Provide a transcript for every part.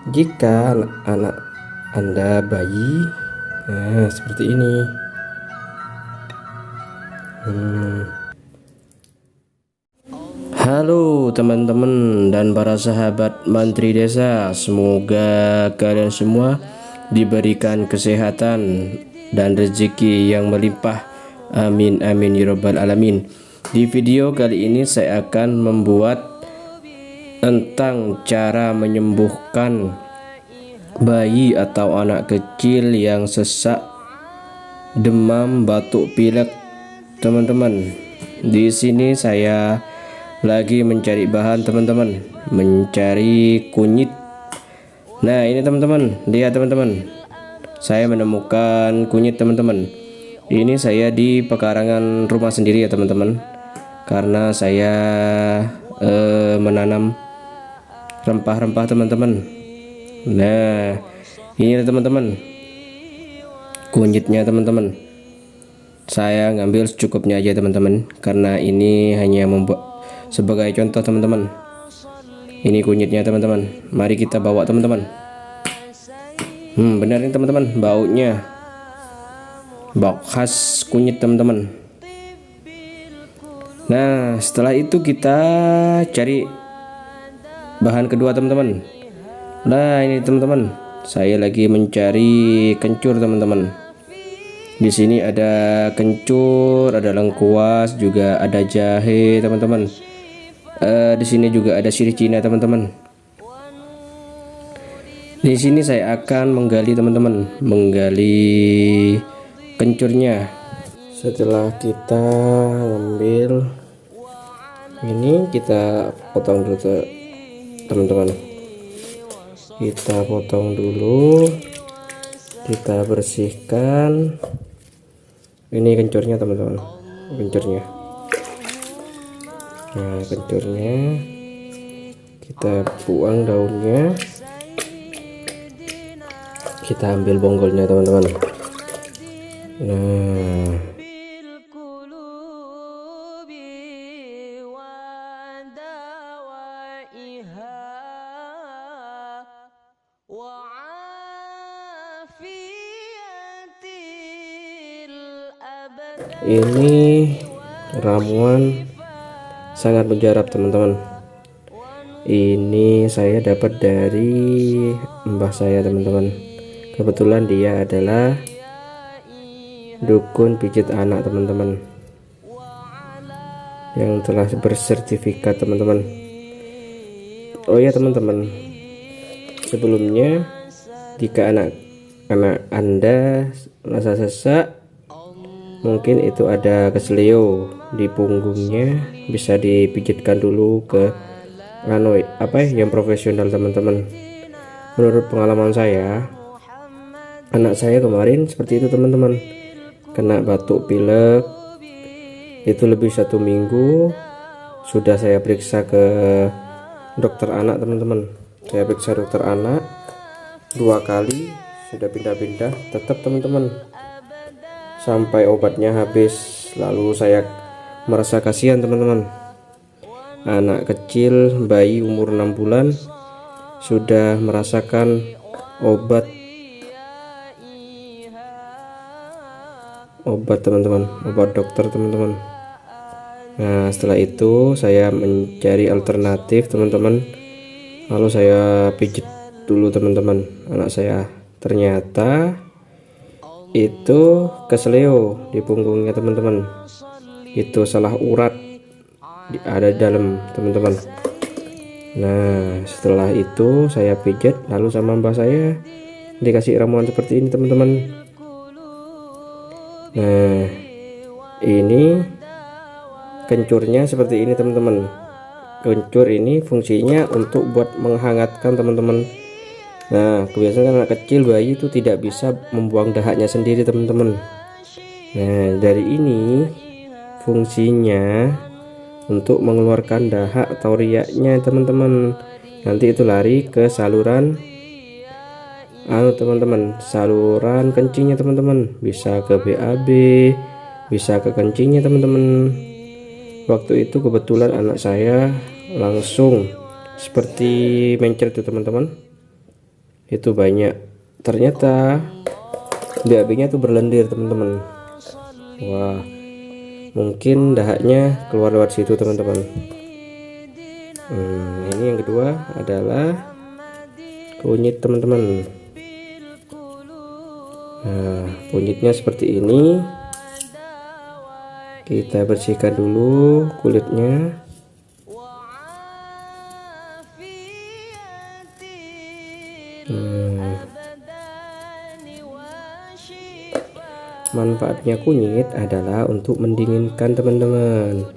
Jika anak Anda bayi, nah seperti ini. Halo teman-teman dan para sahabat mantri desa, semoga kalian semua diberikan kesehatan dan rezeki yang melimpah. Amin amin ya rabbal alamin. Di video kali ini saya akan membuat tentang cara menyembuhkan bayi atau anak kecil yang sesak, demam, batuk pilek. Teman-teman, di sini saya lagi mencari bahan, teman-teman, mencari kunyit. Nah, ini teman-teman, lihat teman-teman, saya menemukan kunyit, teman-teman. Ini saya di pekarangan rumah sendiri ya teman-teman, karena saya menanam rempah-rempah teman-teman. Nah, ini teman-teman kunyitnya teman-teman. Saya ngambil secukupnya aja teman-teman, karena ini hanya membuat sebagai contoh teman-teman. Ini kunyitnya teman-teman, mari kita bawa teman-teman. Benar ini teman-teman, baunya bau khas kunyit teman-teman. Nah, setelah itu kita cari bahan kedua teman-teman. Nah, ini teman-teman, saya lagi mencari kencur teman-teman. Di sini ada kencur, ada lengkuas, juga ada jahe teman-teman. Di sini juga ada sirih Cina teman-teman. Di sini saya akan menggali teman-teman, menggali kencurnya. Setelah kita ambil ini, kita potong dulu teman-teman. Kita potong dulu, kita bersihkan. Ini kencurnya teman-teman, kencurnya. Nah, kencurnya kita buang daunnya, kita ambil bonggolnya teman-teman. Nah, ini ramuan sangat mujarab teman-teman. Ini saya dapat dari mbah saya teman-teman. Kebetulan dia adalah dukun pijit anak teman-teman, yang telah bersertifikat teman-teman. Oh ya teman-teman, sebelumnya jika anak Anda rasa sesak, mungkin itu ada keseleo di punggungnya, bisa dipijitkan dulu ke yang profesional teman-teman. Menurut pengalaman saya, anak saya kemarin seperti itu teman-teman, kena batuk pilek itu lebih 1 minggu. Sudah saya periksa ke dokter anak teman-teman, saya periksa dokter anak 2 kali, sudah pindah-pindah, tetap teman-teman sampai obatnya habis. Lalu saya merasa kasihan teman-teman, anak kecil, bayi umur 6 bulan sudah merasakan obat teman-teman, obat dokter teman-teman. Nah, setelah itu saya mencari alternatif teman-teman, lalu saya pijit dulu teman-teman anak saya. Ternyata itu keseleo di punggungnya teman-teman, itu salah urat ada di dalam teman-teman. Nah, setelah itu saya pijat, lalu sama mbah saya dikasih ramuan seperti ini teman-teman. Nah, ini kencurnya seperti ini teman-teman. Kencur ini fungsinya untuk buat menghangatkan teman-teman. Nah, kebiasaan anak kecil, bayi itu tidak bisa membuang dahaknya sendiri teman-teman. Nah, dari ini fungsinya untuk mengeluarkan dahak atau riaknya teman-teman. Nanti itu lari ke saluran teman-teman, saluran kencingnya teman-teman, bisa ke BAB, bisa ke kencingnya teman-teman. Waktu itu kebetulan anak saya langsung seperti mencret tuh teman-teman. itu banyak. Ternyata BAB-nya tuh berlendir teman-teman. Wah, mungkin dahaknya keluar lewat situ teman-teman. Ini yang kedua adalah kunyit teman-teman. Nah, kunyitnya seperti ini. Kita bersihkan dulu kulitnya. Manfaatnya kunyit adalah untuk mendinginkan teman-teman.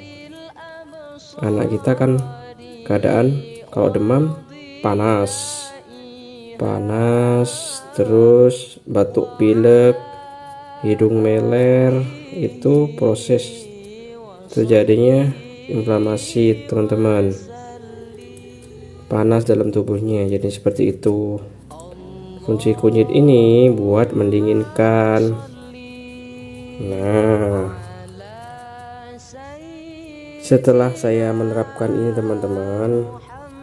Anak kita kan keadaan kalau demam panas, terus batuk pilek, hidung meler, itu proses terjadinya inflamasi teman-teman, panas dalam tubuhnya. Jadi seperti itu. Fungsi kunyit ini buat mendinginkan. Nah, setelah saya menerapkan ini teman-teman,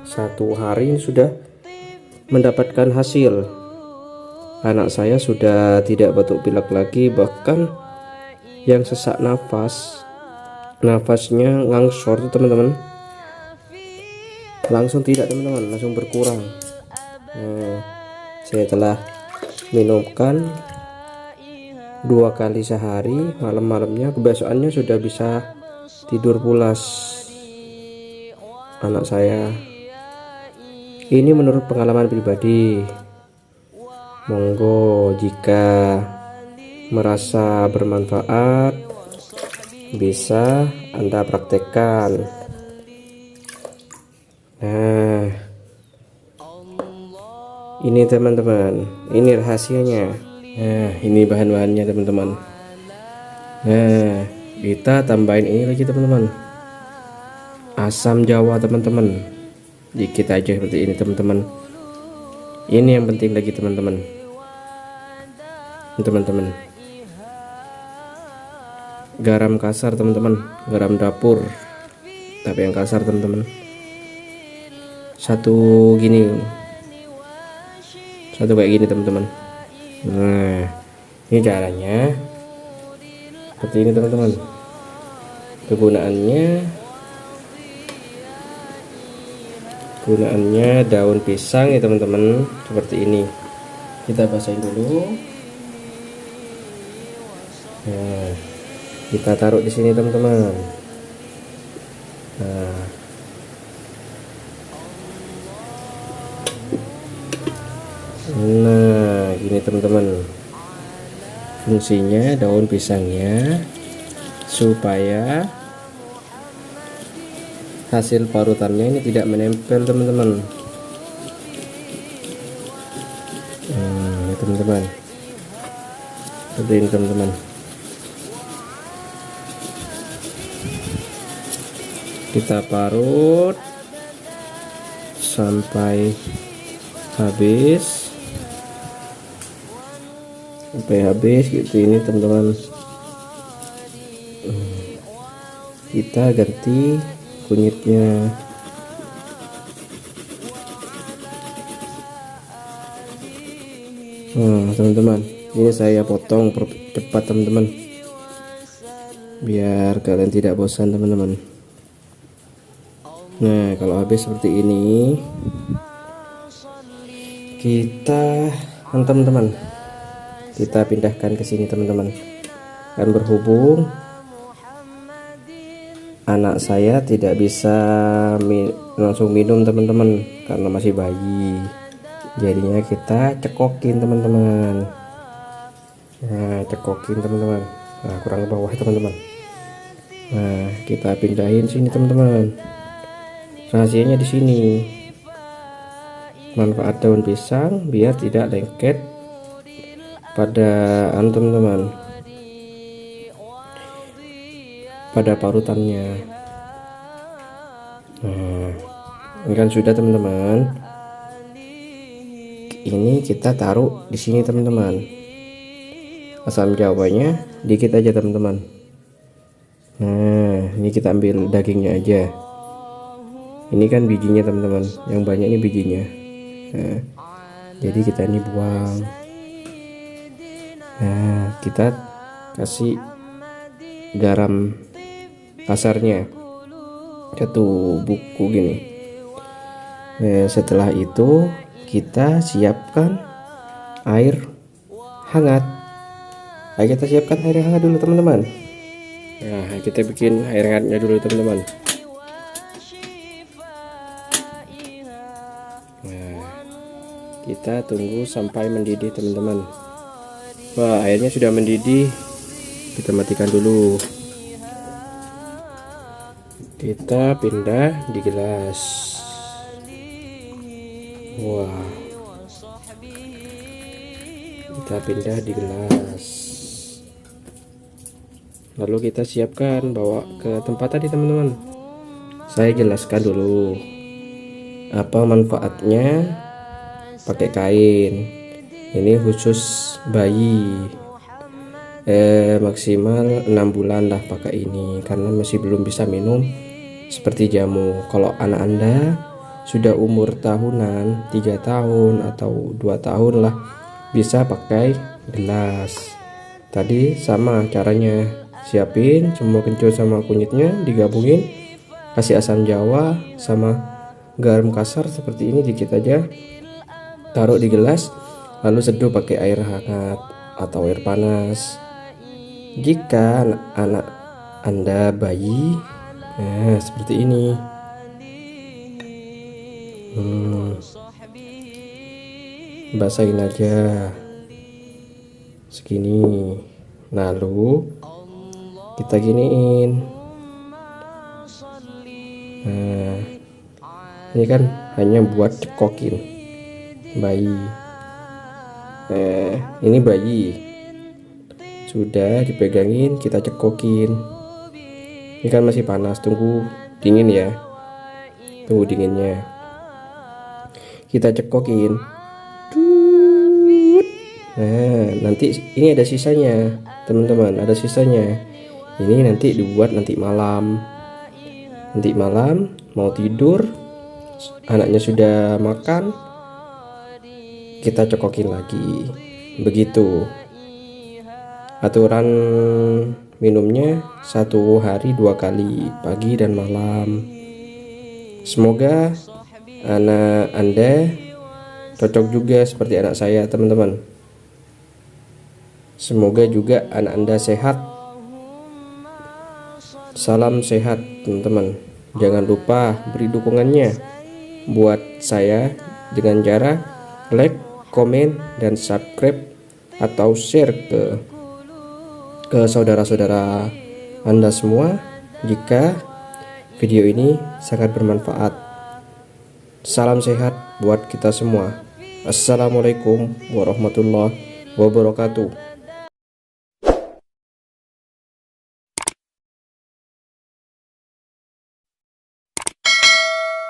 1 hari ini sudah mendapatkan hasil. Anak saya sudah tidak batuk pilek lagi, bahkan yang sesak nafasnya ngangsor teman-teman, langsung tidak teman-teman, langsung berkurang. Nah, saya telah minumkan 2 kali sehari, malam-malamnya, kebesokannya sudah bisa tidur pulas anak saya. Ini menurut pengalaman pribadi. Monggo jika merasa bermanfaat bisa Anda praktekkan. Nah, ini teman-teman, ini rahasianya. Nah, ini bahan-bahannya teman-teman. Nah, kita tambahin ini lagi teman-teman, asam jawa teman-teman, dikit aja seperti ini teman-teman. Ini yang penting lagi teman-teman, garam kasar teman-teman, garam dapur tapi yang kasar teman-teman, satu kayak gini teman-teman. Nah, ini caranya seperti ini teman-teman. Gunaannya daun pisang ya teman-teman, seperti ini. Kita basahin dulu. Nah, kita taruh di sini teman-teman. Nah, gini teman-teman, fungsinya daun pisangnya supaya hasil parutannya ini tidak menempel teman-teman. Ini teman-teman, seperti ini teman-teman. Kita parut sampai habis, gitu ini teman-teman. Kita ganti kunyitnya. Teman-teman, ini saya potong cepat teman-teman, biar kalian tidak bosan teman-teman. Nah, kalau habis seperti ini kita teman-teman, kita pindahkan ke sini teman-teman. Dan berhubung anak saya tidak bisa langsung minum teman-teman karena masih bayi, jadinya kita cekokin teman-teman. Nah, kurang ke bawah teman-teman. Nah, kita pindahin sini teman-teman. Rahasianya di sini. Manfaat daun pisang biar tidak lengket pada teman-teman, pada parutannya. Nah, ini kan sudah teman-teman. Ini kita taruh di sini teman-teman. Asam jawanya dikit aja teman-teman. Nah, ini kita ambil dagingnya aja. Ini kan bijinya teman-teman, yang banyak ini bijinya. Nah, jadi kita ini buang. Nah, kita kasih garam kasarnya 1 buku gini. Nah, setelah itu kita siapkan air hangat. Ayo kita siapkan air hangat dulu teman-teman. Nah, kita bikin air hangatnya dulu teman-teman. Nah, kita tunggu sampai mendidih teman-teman. Wah, airnya sudah mendidih. Kita matikan dulu. Kita pindah di gelas. Wah, kita pindah di gelas. Lalu kita siapkan bawa ke tempat tadi teman-teman. Saya jelaskan dulu apa manfaatnya pakai kain. Ini khusus bayi, maksimal 6 bulan lah pakai ini, karena masih belum bisa minum seperti jamu. Kalau anak Anda sudah umur tahunan, 3 tahun atau 2 tahun lah, bisa pakai gelas. Tadi sama caranya, siapin semua kencur sama kunyitnya, digabungin, kasih asam jawa sama garam kasar seperti ini dikit aja, taruh di gelas, lalu seduh pakai air hangat atau air panas. Jika anak Anda bayi, nah seperti ini. Basahin aja segini, lalu kita giniin. Nah, ini kan hanya buat cekokin bayi. Nah, ini bayi sudah dipegangin, kita cekokin. Ini kan masih panas, tunggu dingin ya, tunggu dinginnya. Kita cekokin. Nah, nanti ini ada sisanya teman-teman, ada sisanya. Ini nanti dibuat nanti malam. Nanti malam mau tidur, anaknya sudah makan, kita cekokin lagi. Begitu aturan minumnya, 1 hari 2 kali, pagi dan malam. Semoga anak Anda cocok juga seperti anak saya teman-teman. Semoga juga anak Anda sehat. Salam sehat teman-teman. Jangan lupa beri dukungannya buat saya dengan cara like, komen, dan subscribe atau share ke saudara-saudara Anda semua jika video ini sangat bermanfaat. Salam sehat buat kita semua. Assalamualaikum warahmatullahi wabarakatuh.